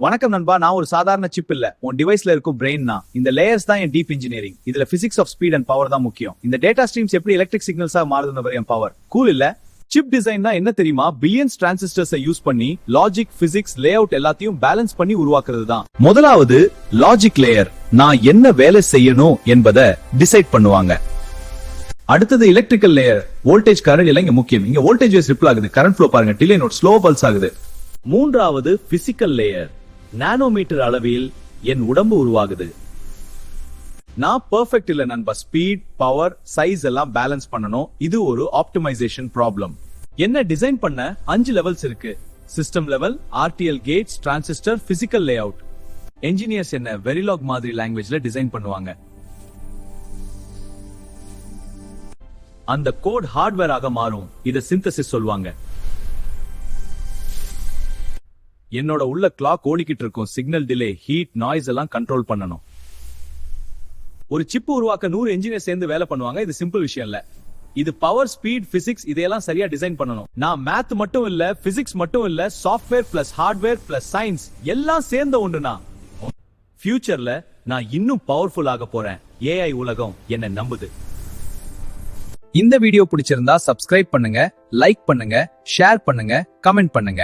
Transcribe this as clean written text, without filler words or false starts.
வணக்கம் நண்பா, நான் ஒரு சாதாரண சிப் இல்ல, உன் டிவைஸ்ல இருக்கும் பிரெயின் தான். இந்த லேயர்ஸ் தான் என் டீப் இன்ஜினியரிங். இதுல physics of speed and power தான் முக்கியம். இந்த டேட்டா ஸ்ட்ரீம்ஸ் எப்படி எலக்ட்ரிக் சிக்னல்ஸா மாறுதுன்னு என் பவர் கூல் இல்ல. சிப் டிசைன்னா என்ன தெரியுமா? பில்லியன்ஸ் டிரான்சிஸ்டர்ஸ் யூஸ் பண்ணி லாஜிக், பிசிக்ஸ், லேஅவுட் எல்லாத்தையும் பேலன்ஸ் பண்ணி உருவாக்குறது தான். முதலாவது லாஜிக் லேயர், நான் என்ன வேலை செய்யணும் என்பதை டிசைட் பண்ணுவாங்க. அடுத்தது எலக்ட்ரிக்கல் லேயர், வோல்டேஜ் கரண்ட் எல்லாம் இங்க முக்கியம். இங்க வோல்டேஜ் ரிப்பிள் ஆகுது, கரண்ட் ஃப்ளோ பாருங்க, டிலே நோட், ஸ்லோ பல்ஸ் ஆகுது. மூன்றாவது பிசிக்கல் லேயர், நானோமீட்டர் அளவில் என் உடம்பு உருவாகுது. நான் பெர்ஃபெக்ட் இல்ல நண்பா, ஸ்பீட், பவர், சைஸ் எல்லாம் பேலன்ஸ் பண்ணணும். இது ஒரு ஆப்டிமைசேஷன் ப்ராப்ளம். என்ன டிசைன் பண்ண 5 லெவல்ஸ் இருக்கு. System level, RTL gates, transistor, physical layout. Engineers என்ன வெரிலாக் மாதிரி லாங்குவேஜ்ல டிசைன் பண்ணுவாங்க. அந்த கோட் ஹார்ட்வேர் ஆக மாறும். இத சிந்தசிஸ் சொல்வாங்க. என்னோட உள்ள கிளாக் ஓடிக்கிட்டு இருக்கும். சிக்னல் டிலே, ஹீட், நாய்ஸ் எல்லாம் கண்ட்ரோல் பண்ணணும். ஒரு சிப் உருவாக்க 100 என்ஜினியர் சேர்ந்து வேலை பண்ணுவாங்க. இது சிம்பிள் விஷயம் இல்ல. இது பவர், ஸ்பீட், பிசிக்ஸ் இதையெல்லாம் சரியா டிசைன் பண்ணணும். நான் மேத் மட்டும் இல்ல, பிசிக்ஸ் மட்டும் இல்ல, software plus hardware plus science எல்லாம் சேர்ந்த ஒன்றுனா. ஃபியூச்சர்ல நான் இன்னும் பவர்ஃபுல் ஆக போறேன். ஏஐ உலகம் என்ன நம்புது. இந்த வீடியோ பிடிச்சிருந்தா சப்ஸ்கிரைப் பண்ணுங்க, லைக் பண்ணுங்க, ஷேர் பண்ணுங்க, கமெண்ட் பண்ணுங்க.